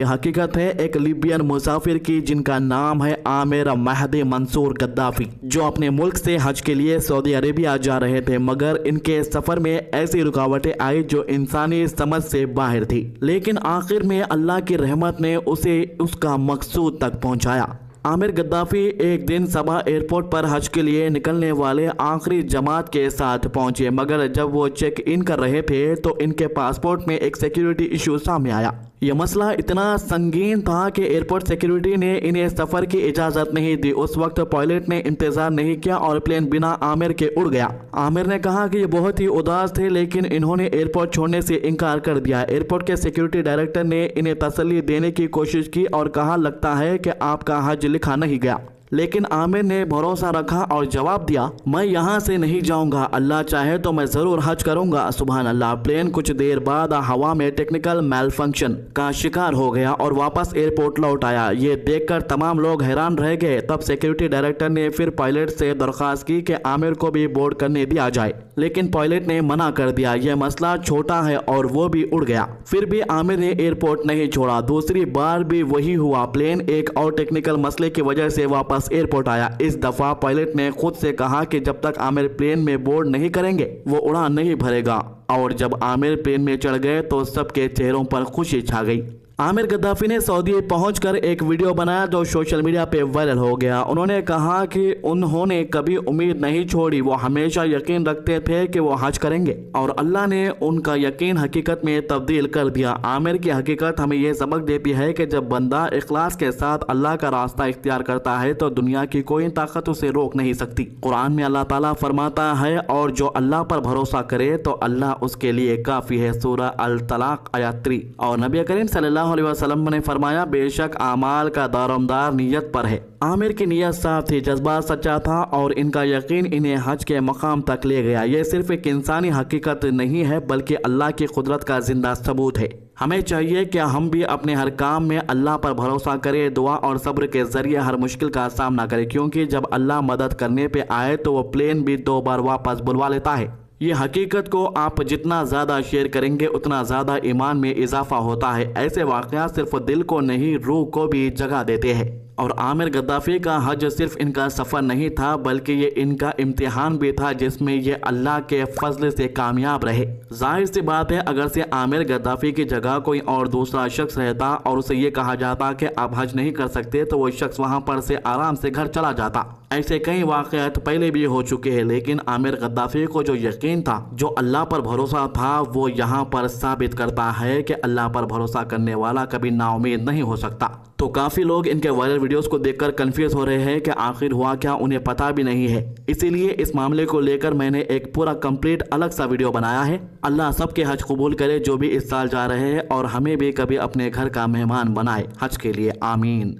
یہ حقیقت ہے ایک لیبین مسافر کی جن کا نام ہے عامر مہدی منصور غدافی، جو اپنے ملک سے حج کے لیے سعودی عربیہ جا رہے تھے، مگر ان کے سفر میں ایسی رکاوٹیں آئی جو انسانی سمجھ سے باہر تھی، لیکن آخر میں اللہ کی رحمت نے اسے اس کا مقصود تک پہنچایا۔ عامر غدافی ایک دن صبح ایئرپورٹ پر حج کے لیے نکلنے والے آخری جماعت کے ساتھ پہنچے، مگر جب وہ چیک ان کر رہے تھے تو ان کے پاسپورٹ میں ایک سیکیورٹی ایشو سامنے آیا۔ یہ مسئلہ اتنا سنگین تھا کہ ایئرپورٹ سیکیورٹی نے انہیں سفر کی اجازت نہیں دی۔ اس وقت پائلٹ نے انتظار نہیں کیا اور پلین بنا عامر کے اڑ گیا۔ عامر نے کہا کہ یہ بہت ہی اداس تھے، لیکن انہوں نے ایئرپورٹ چھوڑنے سے انکار کر دیا۔ ایئرپورٹ کے سیکیورٹی ڈائریکٹر نے انہیں تسلی دینے کی کوشش کی اور کہا لگتا ہے کہ آپ کا حج لکھا نہیں گیا، لیکن عامر نے بھروسہ رکھا اور جواب دیا میں یہاں سے نہیں جاؤں گا، اللہ چاہے تو میں ضرور حج کروں گا۔ سبحان اللہ۔ پلین کچھ دیر بعد ہوا میں ٹیکنیکل میل فنکشن کا شکار ہو گیا اور واپس ایئرپورٹ لوٹ آیا۔ یہ دیکھ کر تمام لوگ حیران رہ گئے۔ تب سیکیورٹی ڈائریکٹر نے پھر پائلٹ سے درخواست کی کہ عامر کو بھی بورڈ کرنے دیا جائے، لیکن پائلٹ نے منع کر دیا، یہ مسئلہ چھوٹا ہے، اور وہ بھی اڑ گیا۔ پھر بھی عامر نے ایئرپورٹ نہیں چھوڑا۔ دوسری بار بھی وہی ہوا، پلین ایک اور ٹیکنیکل مسئلے کی وجہ سے واپس ایئرپورٹ آیا۔ اس دفعہ پائلٹ نے خود سے کہا کہ جب تک عامر پلین میں بورڈ نہیں کریں گے وہ اڑان نہیں بھرے گا، اور جب عامر پلین میں چڑھ گئے تو سب کے چہروں پر خوشی چھا گئی۔ عامر غدافی نے سعودی پہنچ کر ایک ویڈیو بنایا جو سوشل میڈیا پہ وائرل ہو گیا۔ انہوں نے کہا کہ انہوں نے کبھی امید نہیں چھوڑی، وہ ہمیشہ یقین رکھتے تھے کہ وہ حج کریں گے، اور اللہ نے ان کا یقین حقیقت میں تبدیل کر دیا۔ عامر کی حقیقت ہمیں یہ سبق دیتی ہے کہ جب بندہ اخلاص کے ساتھ اللہ کا راستہ اختیار کرتا ہے تو دنیا کی کوئی طاقت اسے روک نہیں سکتی۔ قرآن میں اللہ تعالیٰ فرماتا ہے اور جو اللہ پر بھروسہ کرے تو اللہ اس کے لیے کافی ہے، سورہ الطلاق آیت 3۔ اور نبی کریم صلی اللہ علیہ وسلم نے فرمایا بے شک اعمال کا دارومدار نیت پر ہے۔ عامر کی نیت صاف تھی، جذبہ سچا تھا، اور ان کا یقین انہیں حج کے مقام تک لے گیا۔ یہ صرف ایک انسانی حقیقت نہیں ہے بلکہ اللہ کی قدرت کا زندہ ثبوت ہے۔ ہمیں چاہیے کہ ہم بھی اپنے ہر کام میں اللہ پر بھروسہ کریں، دعا اور صبر کے ذریعے ہر مشکل کا سامنا کریں، کیونکہ جب اللہ مدد کرنے پہ آئے تو وہ پلین بھی 2 بار واپس بلوا لیتا ہے۔ یہ حقیقت کو آپ جتنا زیادہ شیئر کریں گے اتنا زیادہ ایمان میں اضافہ ہوتا ہے۔ ایسے واقعات صرف دل کو نہیں روح کو بھی جگہ دیتے ہیں۔ اور عامر غدافی کا حج صرف ان کا سفر نہیں تھا بلکہ یہ ان کا امتحان بھی تھا جس میں یہ اللہ کے فضل سے کامیاب رہے۔ ظاہر سی بات ہے اگر سے عامر غدافی کی جگہ کوئی اور دوسرا شخص رہتا اور اسے یہ کہا جاتا کہ آپ حج نہیں کر سکتے تو وہ شخص وہاں پر سے آرام سے گھر چلا جاتا۔ ایسے کئی واقعات پہلے بھی ہو چکے ہیں، لیکن عامر غدافی کو جو یقین تھا، جو اللہ پر بھروسہ تھا، وہ یہاں پر ثابت کرتا ہے کہ اللہ پر بھروسہ کرنے والا کبھی نا امید نہیں ہو سکتا۔ تو کافی لوگ ان کے وائرل ویڈیوز کو دیکھ کر کنفیوز ہو رہے ہیں کہ آخر ہوا کیا، انہیں پتہ بھی نہیں ہے۔ اسی لیے اس معاملے کو لے کر میں نے ایک پورا کمپلیٹ الگ سا ویڈیو بنایا ہے۔ اللہ سب کے حج قبول کرے جو بھی اس سال جا رہے ہیں، اور ہمیں بھی کبھی اپنے گھر کا مہمان بنائے حج کے لیے، آمین۔